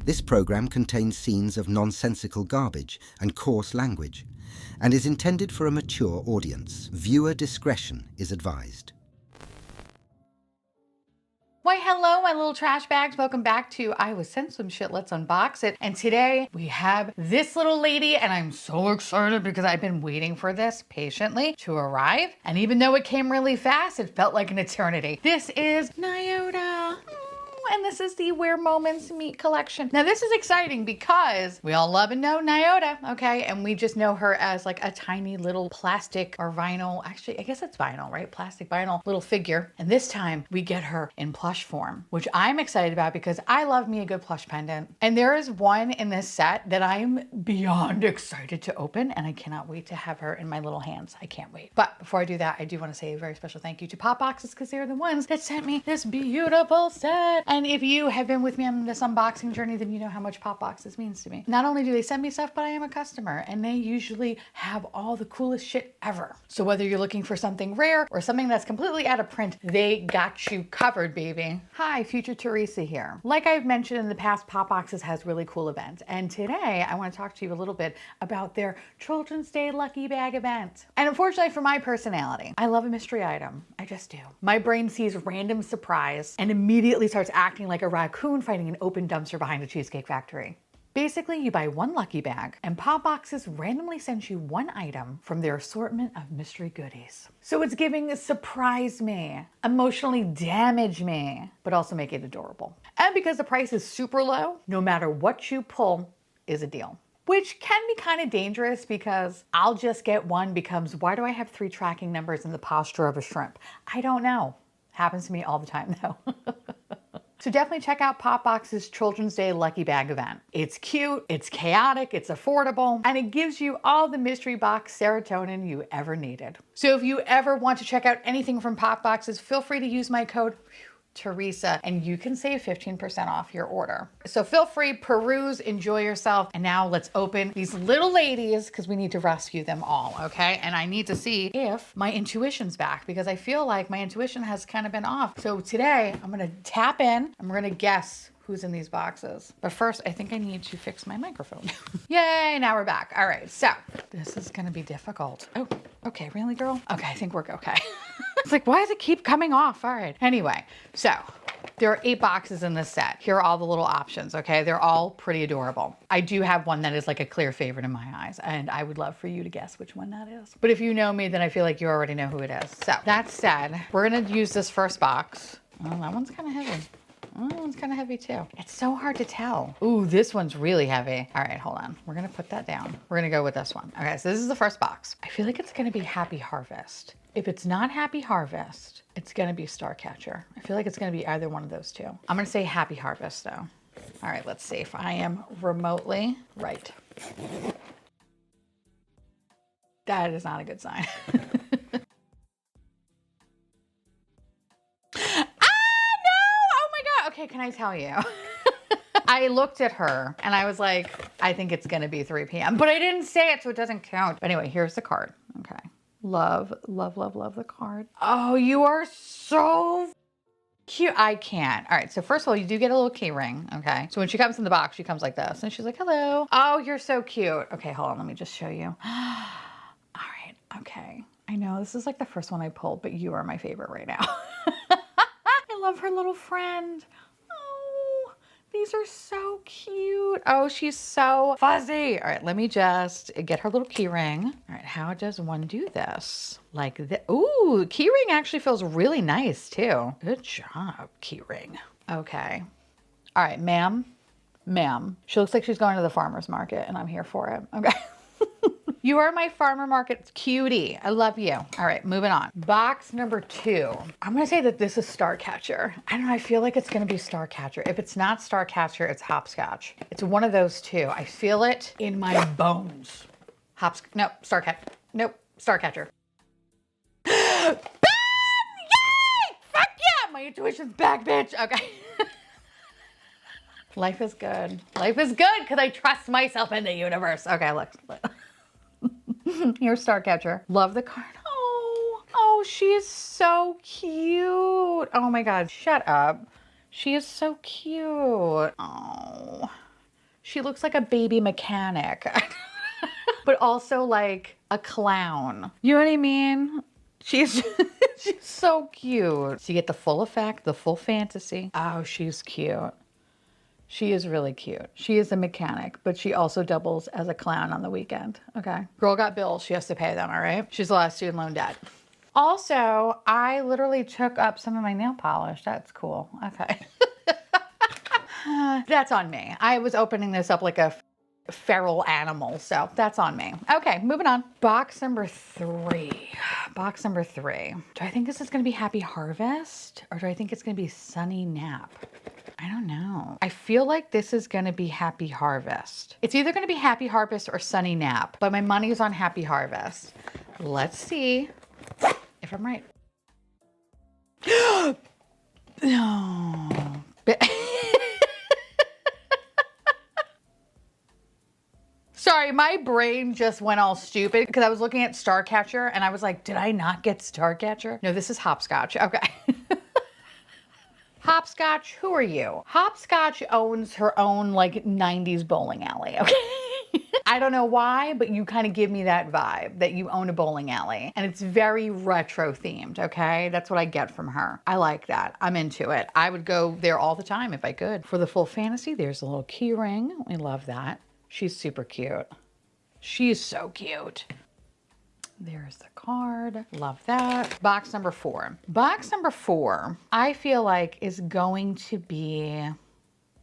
This program contains scenes of nonsensical garbage and coarse language and is intended for a mature audience. Viewer discretion is advised. Why, hello, my little trash bags. Welcome back to I Was Sent Some Shit, Let's Unbox It. And today we have this little lady, and I'm so excited because I've been waiting for this patiently to arrive. And even though it came really fast, it felt like an eternity. This is Niota. And this is the Where Moments Meet collection. Now this is exciting because we all love and know Niota, okay? And we just know her as like a tiny little plastic or vinyl, actually I guess it's vinyl, right? Plastic vinyl little figure. And this time we get her in plush form, which I'm excited about because I love me a good plush pendant. And there is one in this set that I'm beyond excited to open, and I cannot wait to have her in my little hands. I can't wait. But before I do that, I do want to say a very special thank you to Popboxes because they're the ones that sent me this beautiful set. And if you have been with me on this unboxing journey, then you know how much Popboxes means to me. Not only do they send me stuff, but I am a customer, and they usually have all the coolest shit ever. So whether you're looking for something rare or something that's completely out of print, they got you covered, baby. Hi, future Theresa here. Like I've mentioned in the past, Popboxes has really cool events. And today I want to talk to you a little bit about their Children's Day Lucky Bag event. And unfortunately for my personality, I love a mystery item. I just do. My brain sees random surprise and immediately starts acting like a raccoon fighting an open dumpster behind a Cheesecake Factory. Basically, you buy one lucky bag and Popboxes randomly sends you one item from their assortment of mystery goodies. So it's giving surprise me, emotionally damage me, but also make it adorable. And because the price is super low, no matter what you pull is a deal. Which can be kind of dangerous because I'll just get one becomes, why do I have 3 tracking numbers in the posture of a shrimp? I don't know. Happens to me all the time though. So definitely check out Popboxes Children's Day Lucky Bag event. It's cute, it's chaotic, it's affordable, and it gives you all the mystery box serotonin you ever needed. So if you ever want to check out anything from Popboxes, feel free to use my code Theresa, and you can save 15% off your order. So feel free, peruse, enjoy yourself. And now let's open these little ladies because we need to rescue them all, okay? And I need to see if my intuition's back because I feel like my intuition has kind of been off. So today I'm gonna tap in and we're gonna guess who's in these boxes. But first, I think I need to fix my microphone. Yay, now we're back. All right, so this is gonna be difficult. Oh, okay, really, girl? Okay, I think we're okay. It's like, why does it keep coming off? All right. Anyway, so there are 8 boxes in this set. Here are all the little options, okay? They're all pretty adorable. I do have one that is like a clear favorite in my eyes, and I would love for you to guess which one that is. But if you know me, then I feel like you already know who it is. So that said, we're gonna use this first box. Oh, that one's kind of heavy. Oh, that one's kind of heavy too. It's so hard to tell. Ooh, this one's really heavy. All right, hold on. We're gonna put that down. We're gonna go with this one. Okay, so this is the first box. I feel like it's gonna be Happy Harvest. If it's not Happy Harvest, it's gonna be Starcatcher. I feel like it's gonna be either one of those two. I'm gonna say Happy Harvest though. All right, let's see if I am remotely right. That is not a good sign. Okay, can I tell you? I looked at her and I was like, I think it's gonna be 3 p.m. But I didn't say it, so it doesn't count. But anyway, here's the card. Okay. Love, love, love, love the card. Oh, you are so cute. I can't. All right, so first of all, you do get a little key ring, okay? So when she comes in the box, she comes like this. And she's like, hello. Oh, you're so cute. Okay, hold on, let me just show you. All right, okay. I know this is like the first one I pulled, but you are my favorite right now. I love her little friend. Oh, these are so cute. Oh, she's so fuzzy. All right, let me just get her little key ring. All right, how does one do this? Like this. Ooh, key ring actually feels really nice too. Good job, key ring. Okay. All right, ma'am. She looks like she's going to the farmer's market and I'm here for it. Okay. You are my farmer market cutie. I love you. All right, moving on. Box number 2. I'm gonna say that this is Starcatcher. I don't know, I feel like it's gonna be Starcatcher. If it's not Starcatcher, it's Hopscotch. It's one of those two. I feel it in my bones. Nope, Starcatcher. Nope, Starcatcher. Ben! Yay! Fuck yeah! My intuition's back, bitch. Okay. Life is good. Life is good because I trust myself in the universe. Okay, look. Here's Starcatcher. Love the card. Oh, she is so cute. Oh my God, shut up. She is so cute. Oh, She looks like a baby mechanic, but also like a clown. You know what I mean? She's she's so cute. So you get the full effect, the full fantasy. Oh, she's cute. She is really cute. She is a mechanic, but she also doubles as a clown on the weekend. Okay. Girl got bills. She has to pay them, all right? She's the last student loan debt. Also, I literally took up some of my nail polish. That's cool. Okay. That's on me. I was opening this up like a feral animal, so that's on me. Okay, moving on. Box number 3. Box number 3. Do I think this is going to be Happy Harvest, or do I think it's going to be Sunny Nap? I don't know. I feel like this is going to be Happy Harvest. It's either going to be Happy Harvest or Sunny Nap, but my money is on Happy Harvest. Let's see if I'm right. No. Sorry, my brain just went all stupid because I was looking at Starcatcher and I was like, did I not get Starcatcher? No, this is Hopscotch. Okay. Hopscotch, who are you? Hopscotch owns her own like 90s bowling alley, okay? I don't know why, but you kind of give me that vibe that you own a bowling alley and it's very retro themed, okay? That's what I get from her. I like that. I'm into it. I would go there all the time if I could. For the full fantasy, there's a little key ring. We love that. She's super cute. She's so cute. There's the card. Love that. Box number 4. Box number 4, I feel like is going to be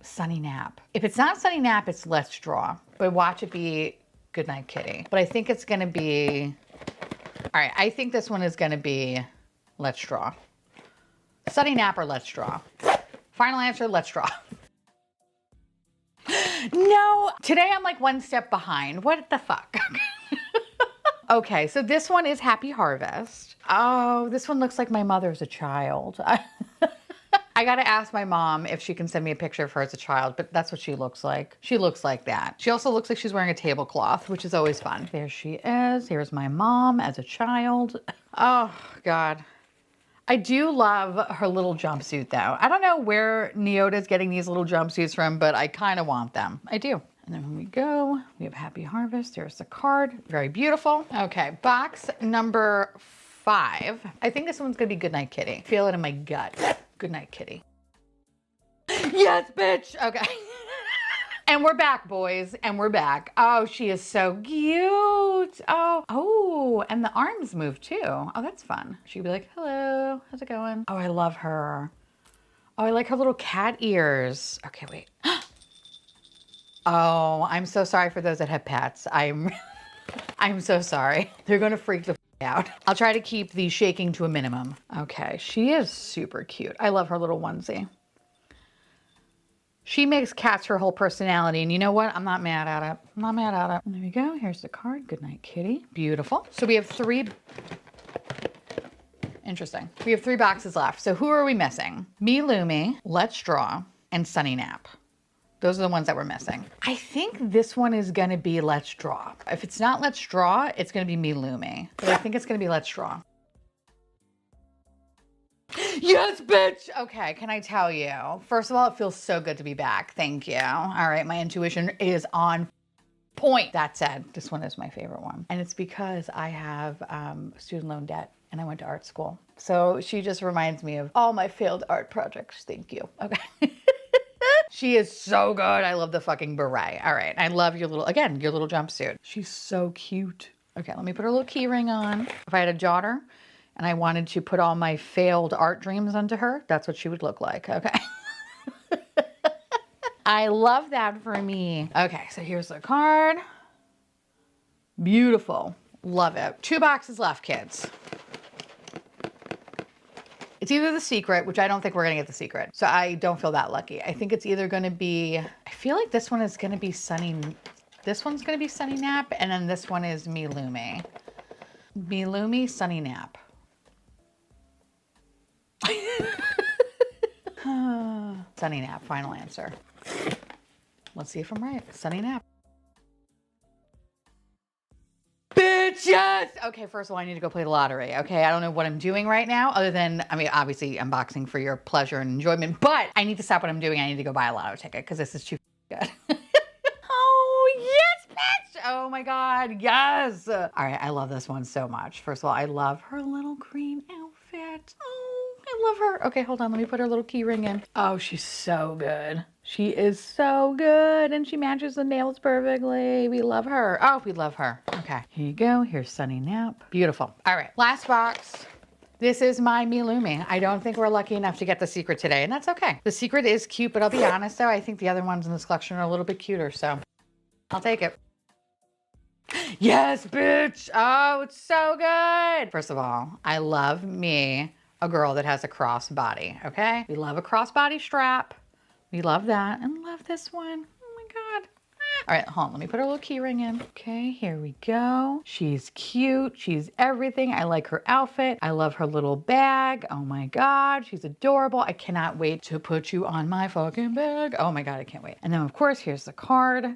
Sunny Nap. If it's not Sunny Nap, it's Let's Draw. But watch it be Goodnight Kitty. But I think it's going to be... All right, I think this one is going to be Let's Draw. Sunny Nap or Let's Draw. Final answer, Let's Draw. No, today I'm like one step behind. What the fuck? Okay, so this one is Happy Harvest. Oh, this one looks like my mother as a child. I gotta ask my mom if she can send me a picture of her as a child, but that's what she looks like. She looks like that. She also looks like she's wearing a tablecloth, which is always fun. There she is. Here's my mom as a child. Oh, God. I do love her little jumpsuit, though. I don't know where Nyota's getting these little jumpsuits from, but I kind of want them. I do. And then when we go, we have Happy Harvest. There's the card. Very beautiful. Okay, box number 5. I think this one's going to be Goodnight Kitty. Feel it in my gut. Goodnight Kitty. Yes, bitch. Okay. And we're back, boys. And we're back. Oh, she is so cute. Oh, and the arms move too. Oh, that's fun. She'd be like, hello, how's it going? Oh, I love her. Oh, I like her little cat ears. Okay, wait. Oh, I'm so sorry for those that have pets. I'm so sorry. They're going to freak the out. I'll try to keep the shaking to a minimum. Okay, she is super cute. I love her little onesie. She makes cats her whole personality, and you know what? I'm not mad at it. I'm not mad at it. There we go. Here's the card. Goodnight Kitty. Beautiful. So we have 3... Interesting. We have 3 boxes left. So who are we missing? Me Lumi, Let's Draw, and Sunny Nap. Those are the ones that we're missing. I think this one is going to be Let's Draw. If it's not Let's Draw, it's going to be Me Lumi. But I think it's going to be Let's Draw. Yes, bitch. Okay, can I tell you? First of all, it feels so good to be back. Thank you. All right, my intuition is on point. That said, this one is my favorite one. And it's because I have student loan debt and I went to art school. So she just reminds me of all my failed art projects. Thank you. Okay. She is so good. I love the fucking beret. All right. I love your little, again, your little jumpsuit. She's so cute. Okay, let me put her little key ring on. If I had a daughter and I wanted to put all my failed art dreams onto her, that's what she would look like. Okay. I love that for me. Okay, so here's the card. Beautiful. Love it. 2 boxes left, kids. It's either the secret, which I don't think we're going to get the secret. So I don't feel that lucky. I think it's either going to be, I feel like this one is going to be Sunny. This one's going to be Sunny Nap. And then this one is Me Lumi. Me Lumi, Sunny Nap. Sunny Nap, final answer. Let's see if I'm right. Sunny Nap. Bitch, yes! Okay, first of all, I need to go play the lottery. Okay, I don't know what I'm doing right now other than, I mean, obviously unboxing for your pleasure and enjoyment, but I need to stop what I'm doing. I need to go buy a lotto ticket because this is too good. Oh my God, yes. All right, I love this one so much. First of all, I love her little green outfit. Oh, I love her. Okay, hold on, let me put her little key ring in. Oh, she's so good. She is so good, and she matches the nails perfectly. We love her. Oh, we love her. Okay, here you go. Here's Sunny Nap. Beautiful. All right, last box. This is my Milumi. I don't think we're lucky enough to get the secret today, and that's okay. The secret is cute, but I'll be honest though, I think the other ones in this collection are a little bit cuter, so I'll take it. Yes, bitch. Oh, it's so good. First of all, I love me a girl that has a crossbody, okay? We love a crossbody strap. We love that and love this one. Oh my God. All right, hold on. Let me put her little key ring in. Okay, here we go. She's cute. She's everything. I like her outfit. I love her little bag. Oh my God, she's adorable. I cannot wait to put you on my fucking bag. Oh my God, I can't wait. And then of course, here's the card.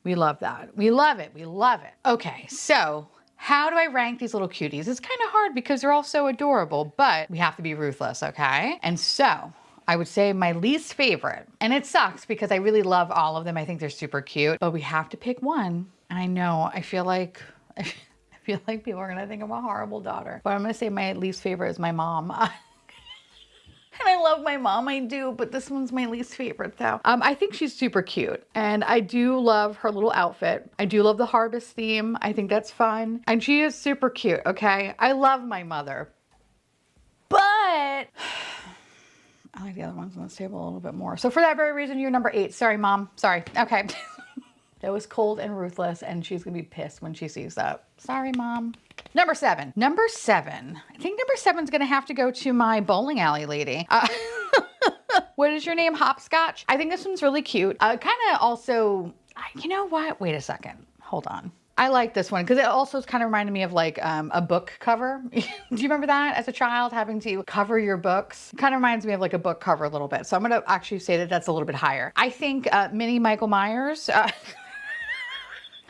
We love that. We love it. We love it. Okay, so how do I rank these little cuties? It's kind of hard because they're all so adorable, but we have to be ruthless, okay? And so I would say my least favorite, and it sucks because I really love all of them. I think they're super cute, but we have to pick one. I know, I feel like people are gonna think I'm a horrible daughter, but I'm gonna say my least favorite is my mom. And I love my mom, I do, but this one's my least favorite though. I think she's super cute and I do love her little outfit. I do love the harvest theme. I think that's fun. And she is super cute, okay? I love my mother, but I like the other ones on this table a little bit more. So for that very reason, you're number 8. Sorry, Mom. Sorry. Okay. That was cold and ruthless and she's gonna be pissed when she sees that. Sorry, Mom. Number 7. Number 7. I think number 7 is going to have to go to my bowling alley lady. What is your name? Hopscotch? I think this one's really cute. Kind of also, you know what? Wait a second. Hold on. I like this one because it also kind of reminded me of like a book cover. Do you remember that as a child, having to cover your books? It kind of reminds me of like a book cover a little bit. So I'm going to actually say that that's a little bit higher. I think mini Michael Myers.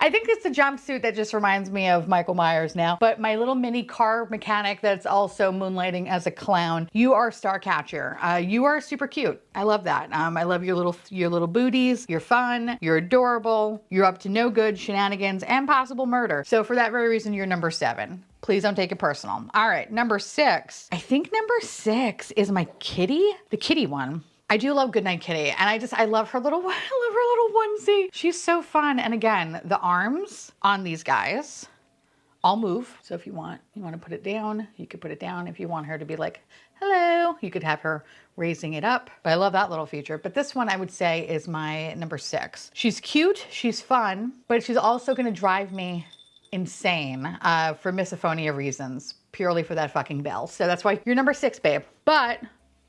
I think it's the jumpsuit that just reminds me of Michael Myers now, but my little mini car mechanic that's also moonlighting as a clown. You are Starcatcher. You are super cute. I love that. I love your little booties. You're fun. You're adorable. You're up to no good shenanigans and possible murder. So for that very reason, you're number 7. Please don't take it personal. All right, number 6. I think number 6 is my kitty, the kitty one. I do love Goodnight Kitty, and I love her little onesie. She's so fun. And again, the arms on these guys all move. So if you want to put it down, you could put it down. If you want her to be like, hello, you could have her raising it up. But I love that little feature. But this one I would say is my number 6. She's cute, she's fun, but she's also gonna drive me insane for misophonia reasons, purely for that fucking bell. So that's why you're number 6, babe. But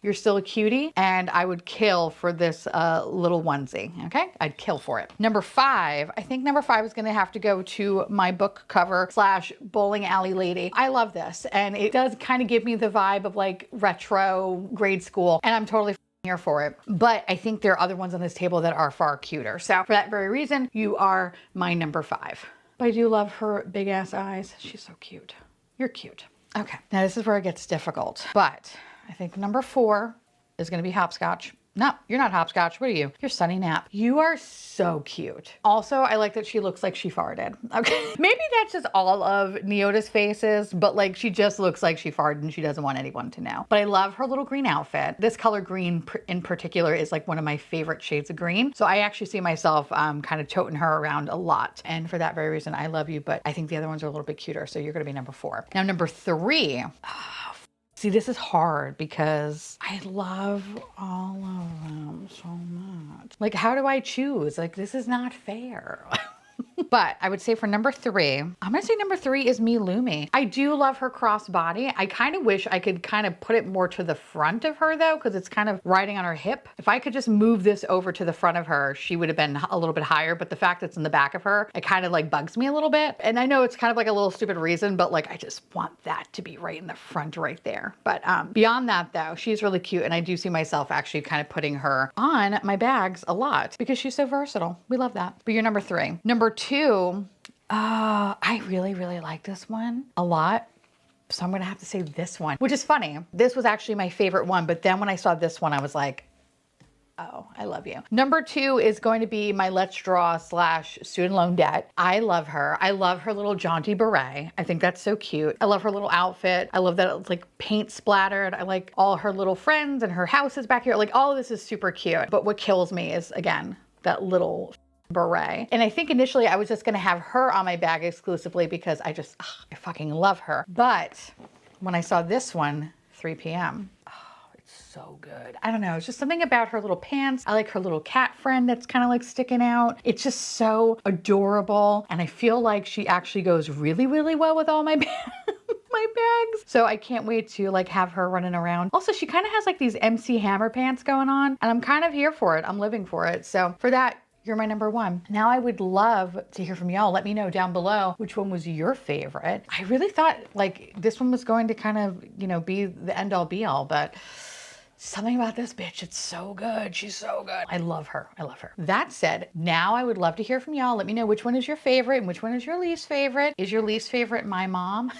you're still a cutie, and I would kill for this little onesie, okay? I'd kill for it. Number 5, I think number 5 is gonna have to go to my book cover / bowling alley lady. I love this, and it does kind of give me the vibe of like retro grade school, and I'm totally here for it. But I think there are other ones on this table that are far cuter. So for that very reason, you are my number 5. But I do love her big ass eyes. She's so cute. You're cute. Okay, now this is where it gets difficult, but I think number 4 is going to be Hopscotch. No, you're not Hopscotch. What are you? You're Sunny Nap. You are so cute. Also, I like that she looks like she farted. Okay. Maybe that's just all of Nyota's faces, but like she just looks like she farted and she doesn't want anyone to know. But I love her little green outfit. This color green in particular is like one of my favorite shades of green. So I actually see myself kind of toting her around a lot. And for that very reason, I love you, but I think the other ones are a little bit cuter. So you're going to be number 4. Now, number 3. See, this is hard because I love all of them so much. Like, how do I choose? Like, this is not fair. But I would say for number 3, I'm gonna say number 3 is Milumi. I do love her crossbody. I kind of wish I could kind of put it more to the front of her though, because it's kind of riding on her hip. If I could just move this over to the front of her, she would have been a little bit higher, but the fact it's in the back of her, it kind of like bugs me a little bit. And I know it's kind of like a little stupid reason, but like I just want that to be right in the front right there. But beyond that though, she's really cute, and I do see myself actually kind of putting her on my bags a lot because she's so versatile. We love that. But you're number 3. Number 2, I really like this one a lot. So I'm gonna have to say this one, which is funny. This was actually my favorite one, but then when I saw this one, I was like, Oh, I love you. Number 2 is going to be my Let's Draw / student loan debt. I love her. I love her little jaunty beret. I think that's so cute. I love her little outfit. I love that it's like paint splattered. I like all her little friends and her house is back here. Like all of this is super cute. But what kills me is, again, that little beret. And I think initially I was just gonna have her on my bag exclusively because I fucking love her. But when I saw this one, 3 p.m., so good. I don't know. It's just something about her little pants. I like her little cat friend that's kind of like sticking out. It's just so adorable. And I feel like she actually goes really, really well with all my my bags. So I can't wait to like have her running around. Also, she kind of has like these MC Hammer pants going on and I'm kind of here for it. I'm living for it. So for that, you're my number 1. Now I would love to hear from y'all. Let me know down below which one was your favorite. I really thought like this one was going to kind of, you know, be the end all be all, but something about this bitch, it's so good. She's so good. I love her. I love her. That said, now I would love to hear from y'all. Let me know which one is your favorite and which one is your least favorite. Is your least favorite my mom?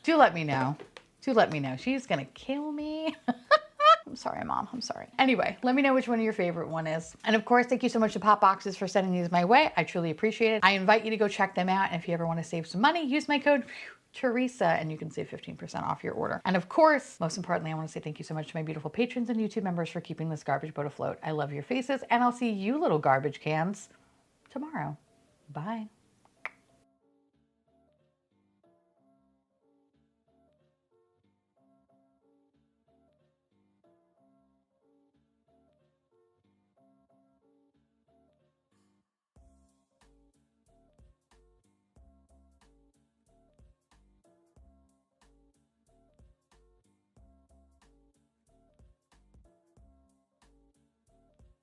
Do let me know. Do let me know. She's gonna kill me. I'm sorry, Mom. I'm sorry. Anyway, let me know which one of your favorite one is. And of course, thank you so much to Popboxes for sending these my way. I truly appreciate it. I invite you to go check them out. And if you ever want to save some money, use my code Theresa and you can save 15% off your order. And of course, most importantly, I want to say thank you so much to my beautiful patrons and YouTube members for keeping this garbage boat afloat. I love your faces and I'll see you little garbage cans tomorrow. Bye.